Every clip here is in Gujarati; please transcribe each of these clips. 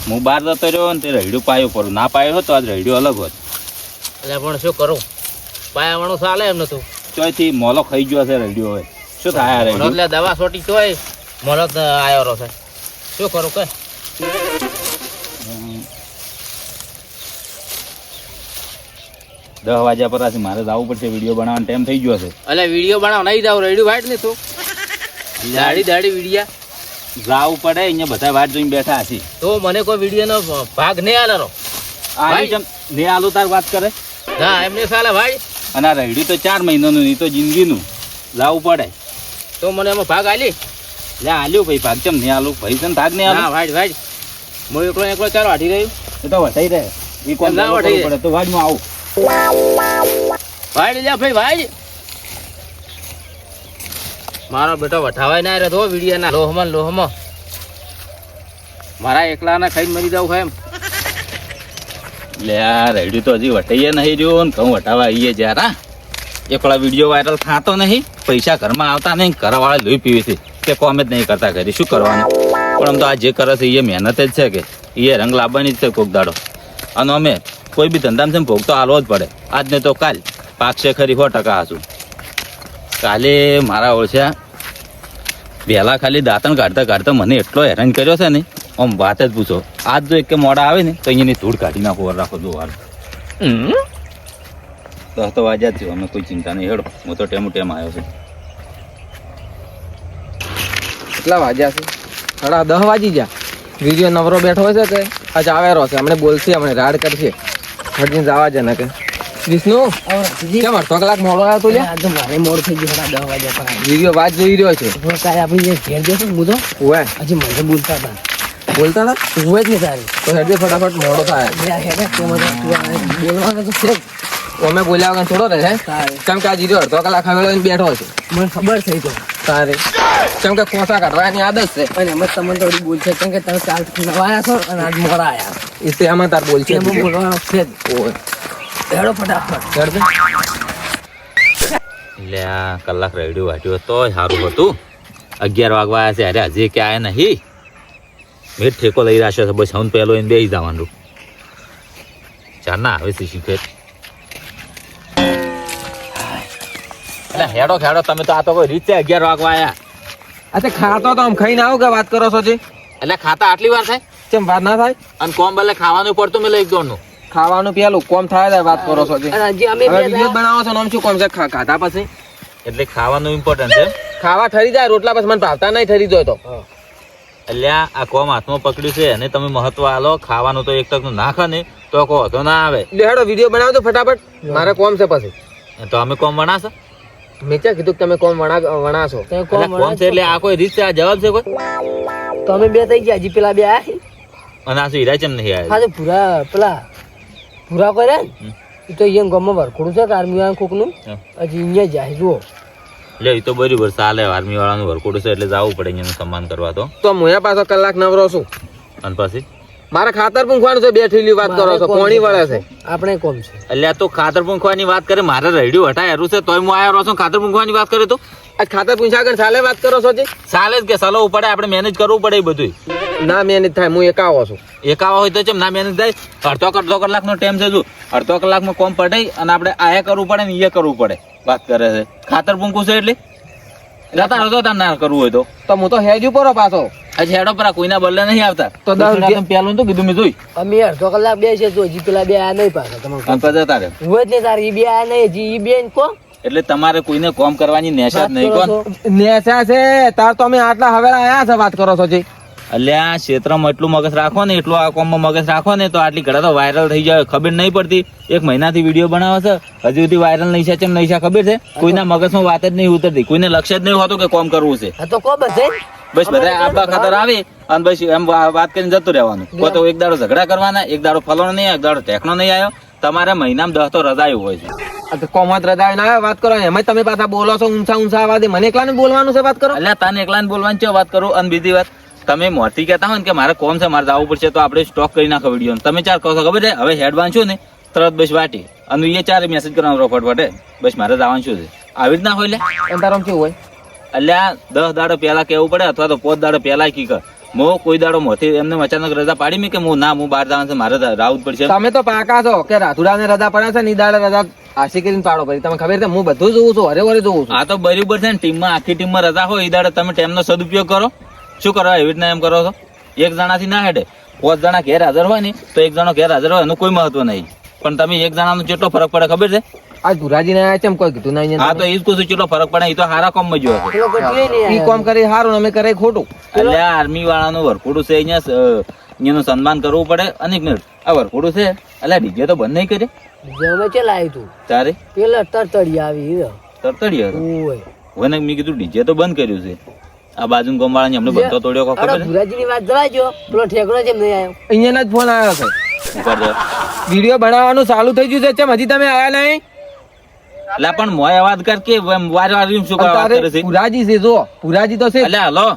હું બહાર જતો રહ્યો ને તે રહીડું પાયું પડું ના પાયો હોત તો આજ રહીડું અલગ હોત. એટલે પણ શું કરું, પાયાવાળું ચાલે એમ નતું. ચોયથી મોલો ખાઈ ગયો છે રહીડું. હવે શું થાય આ રહીડું? એટલે દવા છોટી તોય મોલો આવ્યો રહો છે. શું કરું કે 10 વાગ્યા પછી મારે જવું પડશે. વિડીયો બનાવવાનો ટાઈમ થઈ ગયો છે. એટલે વિડીયો બનાવ નહીં જાવ, રેડી વાટ ને તું દાડી વિડીયા જવું પડે. અહીંયા બધા વાટ જોઈને બેઠા છે. તો મને કોઈ વિડીયો નો ભાગ નહીં આલો. આ જેમ ને આલુ તાર વાત કરે ના એમને ચાલે ભાઈ. અને આ રહીડું તો 4 મહિનાનું નહીં તો જિંદગીનું. જવું પડે તો મને એમાં ભાગ આલી. લે આલ્યું ભાઈ ભાગ. ચમ નહીં આલું ભાઈ? તને ભાગ નહીં આલું? ના ભાઈ હું એકલો ચાલો હાટી રહ્યું. એ તો વટાઈ રહે. એ કોણ ના વટાઈ પડે તો વાડમાં આવું. ભાઈ લે ભાઈ મારો બેટો વઠાવાય ના રહ્યો વિડીયો ના લોહમાં મારા એકલાના ખાઈને મરી જાવ એમ. લે આ રહીડું તો હજી વટાઈએ નહીં રહ્યો ને ઘઉં વટાવા આવીએ જ્યારે. એકલા વિડીયો વાયરલ થતો નહીં, પૈસા ઘરમાં આવતા નહીં, ઘરવાળા લોહી પીવે છે કે કોમ જ નહીં કરતા ઘરે. શું કરવાનું? પણ આમ તો આ જે કરે છે એ મહેનત જ છે કે એ રંગ લાવવાની જ છે કોક દાડો. અને અમે કોઈ બી ધંધામાં છે ભોગ તો હાલવો જ પડે. આજને તો કાલ પાકશે ખરી 100% હાશું. કાલે મારા ઓળખ્યા વહેલા ખાલી દાંતણ કાઢતા મને એટલો હેરાન કર્યો છે ને, આમ વાત જ પૂછો. આજ જો એક મોડા આવે ને તો અહીંયાની ધૂળ કાઢી નાખો. રાખો જો વાર 10 તો વાગ્યા જ છે. અમે કોઈ ચિંતા નહીં. હેડો હું તો ટેમ આવ્યો છું. કેટલા વાગ્યા છે? 10:30 વાગી ગયા. વિડીયો નવરો બેઠો છે કે આજ આવેરો છે. હમણે બોલશે, હમણે રાડ કરશે. હરજીન જવા છે ને કે વિષ્ણુ કેમ 1/2 કલાક મોડો આવ્યો તું? આજે મારે મોડ થઈ ગયો 10 વાગ્યા પર. વિડીયો વાત જોઈ રહ્યો છે. કાલે આપણે ઘેર જશે હું તો ઓય હજી મને બોલતા હતા હોય જ ને તારી તો હેડે ફટાફટ મોડો થાય. બોલવાનું તો છે અમે બોલ્યા વગર થોડો રહે. કેમ કે આ જીરો 1/2 કલાક આવેલો બેઠો છે. મને ખબર થઈ તો તારે કેમ કે કોસા કાઢવાની આદત છે. અને એમ જ તમને થોડી બોલ છે કેમ કે તમે કાલ નવાયા છો અને આજ મોડા આવ્યા. એ તે આમાં તાર બોલ છે. એમ બોલવાનો છે જ. ઓય હેડો ફટાફટ હેડ દે. એટલે આ કલાક રેડિયો વાટ્યો તો સારું હતું. 11 વાગવા આવ્યા છે. અરે હજી કે આયા નહીં. મેં ઠેકો લઈ રાખ્યો છે. બસ હું પહેલો એને બેસી જવાનું. ચાર ના આવે છે શીખે. એટલે હેડો તમે તો આ તો કોઈ રીતે 11 વાગવા આવ્યા. અચ્છા ખાતો તો આમ ખાઈને આવું કે વાત કરો છો જી? એટલે ખાતા આટલી વાર થાય? કેમ વાત ના થાય? અને કોમ બલે ખાવાનું પડતું મેં લઈ દોડનું. ખાવાનું પેલું કોમ થાય વાત કરો છો જી? અને હજી અમે હવે વિડીયો બનાવો છો ને આમ શું કોમ છે? ખાધા પછી એટલે ખાવાનું ઇમ્પોર્ટન્ટ છે. ખાવા ઠરી જાય. રોટલા પછી મને ભાવતા નહીં ઠરી જાય તો. એટલે આ કોમ હાથમાં પકડ્યું છે અને તમે મહત્વ આલો. ખાવાનું તો એક તક નાખે ને તો કહો તો ના આવે. લેડો વિડીયો બનાવો તો ફટાફટ. મારે કોમ છે પછી. તો અમે કોમ વણાશો. મેં ક્યાં કીધું કે તમે કોમ વણાશો? એટલે કોમ છે એટલે આ કોઈ રીત છે? આ જવાબ છે કોઈ? તો અમે બે થઈ ગયા. હજી પેલા બે આયા અને આ શું હીરા ચમ નહીં આવ્યા? હા પૂરા કરે ને એ તો અહીંયા ગામમાં વરખોડું છે આર્મી વાળા કોકનું. હજી અહીંયા જાય જુઓ. એટલે એ તો બરાબર ચાલે. આર્મી વાળાનું વરકોડું છે એટલે જવું પડે અહીંયાનું સન્માન કરવા. તો હું પાછો કલાક નવરો છું. અને પછી મારે ખાતર પૂંખવાનું છે. 2 ઠેલી વાત કરો છો. પોણી વળે છે. આપણે કોમ છે. એટલે આ તો ખાતર પૂંખવાની વાત કરે. મારે રેડિયો હટાય છે તોય હું આવ્યો છું. ખાતર પૂંખવાની વાત કરે તો આજ ખાતર પૂંછા આગળ ચાલે વાત કરો છો જી? ચાલે જ કે ચલાવવું પડે. આપણે મેનેજ કરવું પડે એ બધું. ના મેનેજ થાય. હું એકાવો છું. એકાવા હોય તો ચમ ના મેનેજ થાય? અડધો કલાકનો ટાઈમ છે. જો 1/2 કલાકમાં કોમ પડાય અને આપણે આ કરવું પડે ને એ કરવું પડે. વાત કરે છે ખાતર પૂંખું છે એટલે જતા ના કરવું હોય તો હું તો હેજ ઉપર પાછો. હજી હેડો પર કોઈના બદલે નહીં આવતા. તો પેલું તો કીધું મેં જોઈ. અમે 1/2 કલાક બે છે તો હજી પેલા બે આયા નહીં પાછા. જતા રહે હોય જ ને તાર એ બે આયા નહીં. હજી એ બે કો એટલે તમારે કોઈને કોમ કરવાની નેશા જ નહીં. કોણ નેશા છે તાર તો અમે આટલા હવે આયા છે વાત કરો છો જી? એટલે આ ક્ષેત્રમાં એટલું મગજ રાખો ને એટલું આ કોમમાં મગજ રાખો ને તો આટલી ઘડા તો વાયરલ થઈ જાય. ખબર નહીં પડતી. 1 મહિનાથી વિડીયો બનાવે છે હજી સુધી વાયરલ નહીં છે. ચમ નહીં છે ખબર છે? કોઈના મગજમાં વાત જ નહીં ઉતરતી. કોઈને લક્ષ્ય જ નહીં હોતું કે કોમ કરવું છે. તો કો બધે બસ બધા આપવા ખાતર આવે અને બસ એમ વાત કરીને જતું રહેવાનું. તો એક દાડો ઝઘડા કરવાના, એક દાડો ફલાણો નહીં, એક દાડો ટેકનો નહીં આવ્યો. તમારે મહિનામાં 10 તો રજાયું હોય છે. કોમત રજાય ના વાત કરો. એમાં તમે પાછા બોલો છો ઊંચા આવાજે. મને એકલાને બોલવાનું છે વાત કરો. એટલે તને એકલાને બોલવાની છે વાત કરું. અને બીજી વાત તમે મોટી કહેતા હોય ને કે મારે કોમ છે મારે જવું પડશે તો આપણે સ્ટોક કરી નાખો વિડીયો. તમે 4 કહો છો ખબર છે? હવે હેડ વાંચો ને તરત બસ વાટી અને એ 4 મેસેજ કરવાનો ફટફટે બસ મારે જવાનું શું છે. આવી રીતના હોય. એટલે તારો શું હોય? એટલે આ 10 દાડો પહેલા કેવું પડે અથવા તો 5 દાડો પહેલા કી કર મો કોઈ દાડો મોથી એમને અચાનક રજા પાડી મેં કે હું બહાર જવાનું છે મારે રાવું જ પડશે. તમે તો પાકા છો કે રાતુડાને રજા પડે છે નિદાડે રજા આશી કરીને પાડો કરી. તમે ખબર છે હું બધું જોઉં છું, હરે વરે જોઉં છું. આ તો બરાબર છે ને, ટીમમાં આખી ટીમમાં રજા હોય એ દાડે તમે ટાઈમનો સદુપયોગ કરો. શું કરો એવી રીતના એમ કરો છો? એક જણાથી ના હેડે. 5 જણા ઘેર હાજર હોય ને તો એક જણો ઘેર હાજર હોય એનું કોઈ મહત્વ નહીં, પણ તમે એક જણાનો કેટલો ફરક પડે ખબર છે? આ ધુરાજી ને આયા છે એમ કોઈ કીધું ના હા તો એ જ કહું છું, કેટલો ફરક પડે. એ તો હારા કામમાં જોયો છે. પેલો ગટુએ નહીં ઈ કામ કરી સારું અમે કરે ખોટું. એટલે આ આર્મી વાળાનું વરખોડું છે, અહીંયાનું સન્માન કરવું પડે. અને એક મિનિટ, આ વરખોડું છે એટલે ડીજે તો બંધ નહીં કરે જમે ચલાય તું તારે પેલા તરતડી આવી તરતડી હતું ઓય હોય ને. મેં કીધું ડીજે તો બંધ કર્યું છે. આ બાજુ ગોમવાળાની હમણાં બંધો તોડ્યો કો ખબર છે? ભુરાજીની વાત જવાજો, પેલો ઠેકડો જેમ નહીં આવ્યો. અહીંયા જ ફોન આવ્યો છે. ઉપર જો. વિડીયો બનાવવાનું ચાલુ થઈ ગયું છે, ચમ હજી તમે આયા નહીં? એટલે પણ મોય અવાજ કર કે વાર વાર શું કરવા વાત કરે છે? પુરાજી છે, જો પુરાજી તો છે. એટલે હાલો આ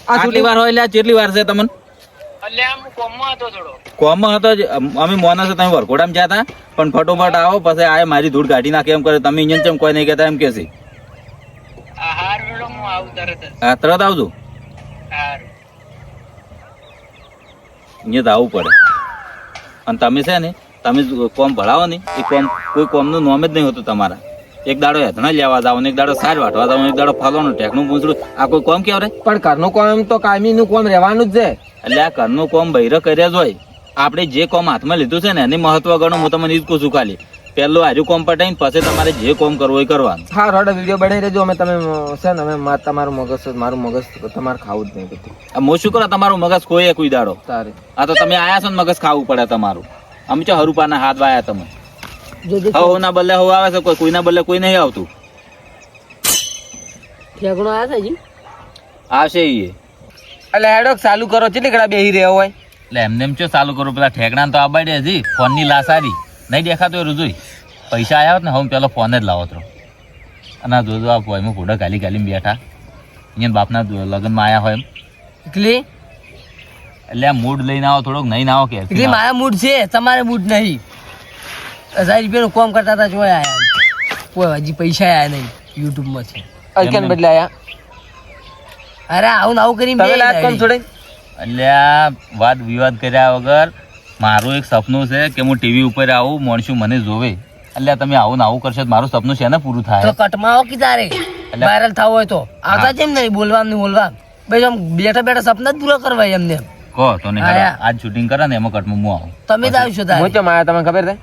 આટલી વાર હોય એટલે આ કેટલી વાર છે તમને? કોમમાં હતો જ. અમે મોના છે તમે વરઘોડામાં ગયા હતા, પણ ફટોફટ આવો પછી આ મારી ધૂળ કાઢી નાખે એમ કરે. તમે અહીંયા ચમ કોઈ નહીં કહેતા એમ કે છે? હા તરત આવજો. અહીંયા તો આવવું પડે. અને તમે છે ને તમે કોમ ભણાવો ને એ કોમ કોઈ કોમનું નોમ જ નહીં હોતું તમારા. એક દાડો હેથણા લેવા જાવ ને એક દાડો સાર વાટવા જાવ ને એક દાડો ફાલવાનું ટેકનું પૂછડું, આ કોઈ કોમ કેવરે? પણ ઘરનું કામ તો કાયમી નું કામ રહેવાનું જ છે. એટલે આ ઘરનું કોમ બૈરો કર્યા જ હોય. આપણે જે કોમ હાથમાં લીધું છે ને એની મહત્વ ગણો. હું તમને એ જ કહું છું. ખાલી પહેલું હાર્યું કોમ પટાઈને પછી તમારે જે કોમ કરવું હોય કરવાનું. હા રોડ વિડીયો બનાવી દેજો. અમે તમે છે ને અમે તમારું મગજ મારું મગજ તમારે ખાવું જ નહીં બધું. હું શું કરો તમારું મગજ ખોઈએ કોઈ દાડો? તારે આ તો તમે આયા છો ને મગજ ખાવું પડે તમારું. અમે ચો હરુપાના હાથ વાયા તમે. જોજો હવ ના બદલે હવ આવે છે, કોઈના બદલે કોઈ નહીં આવતું. ઠેકડો આવ્યા છે હજી આવશે ઈ. એટલે હેડો ચાલુ કરો. કેટલી ઘડા બેહી રહ્યા હોય? એટલે એમને એમ ચો ચાલુ કરું? પેલા ઠેકડા તો આબાડે હજી ફોન ની લાસારી નહીં દેખાતો એ રૂજુઈ. પૈસા આવ્યા હોત ને હું પેલો ફોન જ લાવો તો. અને આ જોજો આ પોઈમાં ફોટો ગાલી ગાલી બેઠા અહીંયા બાપના લગ્નમાં આયા હોય એમ. એટલે એટલે આ મૂડ લઈને આવો થોડોક નહીં આવો કે એટલે મારા મૂડ છે, તમારે મૂડ નહીં. 1000 રૂપિયાનું કામ કરતા હતા જોયા આયા કોઈ હજી પૈસા આયા નહીં યુટ્યુબ માંથી. અલકેન બદલે આયા. અરે આવું ને આવું કરીને તમે લાગ કોમ છોડે. એટલે આ વાદ વિવાદ કર્યા વગર મારું એક સપનું છે કે હું ટીવી ઉપર આવું, માણસું મને જોવે. એટલે તમે આવું ને આવું કરશો તો મારું સપનું છે ને પૂરું તો થાય. કટમાં આવો કે તારે વાયરલ થવું હોય તો આવતા જેમ નહીં બોલવા નહીં બોલવા. ભાઈ આમ બેઠા બેઠા સપના જ પૂરા કરવા એમને એમ. કહો તો ને આયા. આજ શૂટિંગ કરે ને એમાં કટમાં હું આવું. તમે જ આવશો તારે. હું ચમ આયા તમને ખબર છે?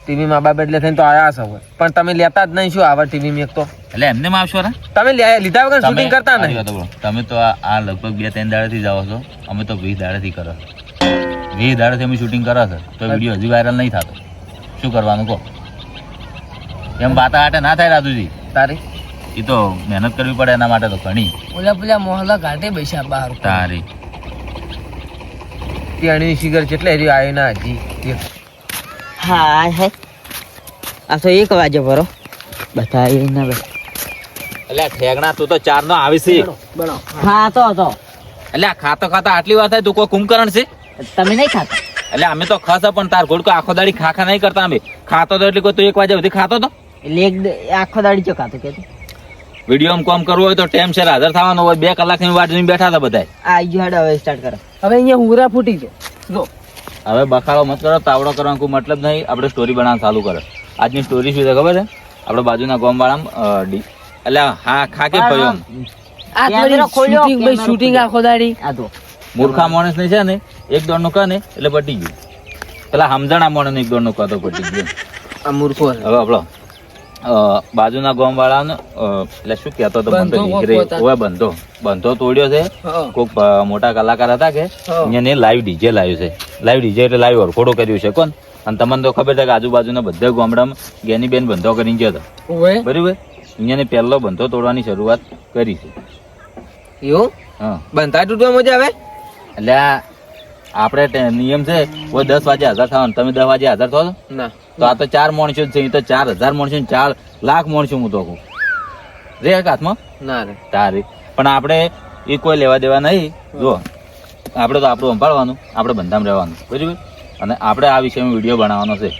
ટીવી માં બાપ એટલે થઈને તો આયા છો હોય. પણ તમે લેતા જ નહીં. શું આવા ટીવી માં એક તો એટલે એમને માં આવશો ને તમે લીધા વગર શૂટિંગ કરતા નહીં. તમે તો આ લગભગ 2-3 દાડાથી જાઓ છો, અમે તો 20 દાડાથી કરો. 20 દાડાથી અમે શૂટિંગ કરો છો તો વિડીયો હજી વાયરલ નહીં થતો. શું કરવાનું કહો? એમ બાતા આટે ના થાય રાજુજી. તારી એ તો મહેનત કરવી પડે એના માટે તો ઘણી. પેલા મોહલ્લા ઘાટે બેસ્યા બહાર. તારી ત્યાંની શિગર જેટલે હજી આવી ના હજી. હા હે આ તો 1 વાગે ભરો બતાવી ના બસ. એટલે આ ઠેગણા તું તો 4 નો આવી છે. હા તો એટલે આ ખાતા ખાતા આટલી વાર થાય તું કોઈ કુંભકરણ છે? તમે નહીં ખાતા? એટલે અમે તો ખાસ પણ તાર ઘોડકો આખો દાડી ખાખા નહીં કરતા. અમે ખાતો તો એટલે કોઈ તું 1 વાગે સુધી ખાતો તો. એટલે આખો દાડી ચો ખાતો કે વિડીયો કોમ કરવું હોય તો ટાઈમ છે હાજર થવાનો હોય. 2 કલાકની વાટ જોઈને બેઠા હતા બધા. આ જો હેડો હવે સ્ટાર્ટ કરો. હવે અહીંયા હુંગરા ફૂટી છે જો. હવે બખાડો મત કરો, તાવડો કરવાનો કોઈ મતલબ નહીં. આપણે સ્ટોરી બનાવવાનું ચાલુ કરો. આજની સ્ટોરી શું છે ખબર છે? આપણે બાજુના ગામવાળામાં એટલે હા ખાકે ભાઈ આ શૂટિંગ ભાઈ શૂટિંગ આખો દાડી. આ તો મૂર્ખા માણસ ને છે ને 1 દોડનું કહે ને એટલે પટી ગયું. પેલા સમજણા માણસ ને 1 દોડનું કહો તો પટી ગયું. આ મૂર્ખો હવે આપણો બાજુના ગામ વાળાને એટલે શું કહેતો હતો મને તો નીકળે હવે બંધો તોડ્યો છે. કોઈક મોટા કલાકાર હતા કે અહીંયા લાઈવ ડીજે લાવ્યું છે. લાઈવ ડીજે એટલે લાઈવ વરખોડો કર્યું છે કોણ. અને તમને તો ખબર છે કે આજુબાજુના બધા ગામડામાં ગેની બેન બંધો કરીને ગયો હતો. બરાબર અહીંયા પહેલો બંધો તોડવાની શરૂઆત કરી છે. એવું હા બંધા તૂટવા મજા આવે. એટલે આપણે નિયમ છે કોઈ 10 વાગે હાજર થવાનું. તમે 10 વાગે હાજર થો ના તો આ તો 4 માણસો જ છે. એ તો 4000 માણસો 4 લાખ માણસો હું તો કહું રે હાથમાં ના રે તારી. પણ આપણે એ કોઈ લેવા દેવા નહીં. જો આપણે તો આપણું સંભાળવાનું, આપણે બંધામાં રહેવાનું બરાબર. અને આપણે આ વિષયમાં વિડીયો બનાવવાનો છે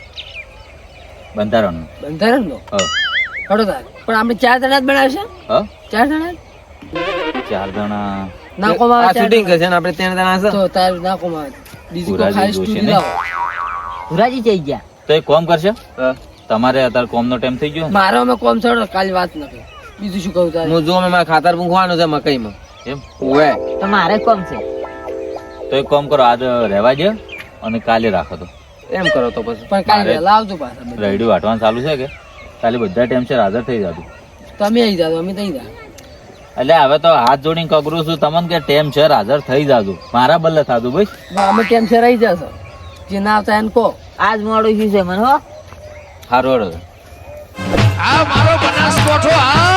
બંધારણનો. બંધારણ નો હા હડો તારે. પણ આપણે 4 જણા જ બનાવશે. હા 4 જણા 4 જણા ના કોમ આ આવે શૂટિંગ કરશે ને આપણે 3 જણા છે તો તાર ના કોમ આવે બીજું કોઈ પુરાજી ખાલી જોશે સ્ટોરી ને? લાવો ભુરાજી જઈ ગયા. તો એક કામ કરશે હા. તમારે અત્યારે કોમનો ટાઈમ થઈ ગયો ને? મારો અમે કોમ છોડો કાલે વાત ન કરી બીજું શું કહું તારે હું જો મારા ખાતર મૂકવાનું છે મકઈમાં એમ ઓવે તો મારે કોમ છે. તો એક કામ કરો આજ રહેવા દો અને કાલે રાખો તો એમ કરો તો પછી પણ કાલે મારે- વહેલા આવજો પાછા બધા. રેડિયો વાટવાનું ચાલુ છે કે કાલે બધા ટાઈમસર હાજર થઈ જાતું તમે આવી જાઓ અમે તઈ જાઓ એટલે હવે તો હાથ જોડીને કગરું છું તમને કે ટાઈમ છે હાજર થઈ જાતું મારા બદલે થાતું ભાઈ અમે ટેમ છે રહી જશો જે ના આવતા એને કહો આજ મોડું શું છે મને હો. સારું હેડો. આ મારો બનાસકોઠો આ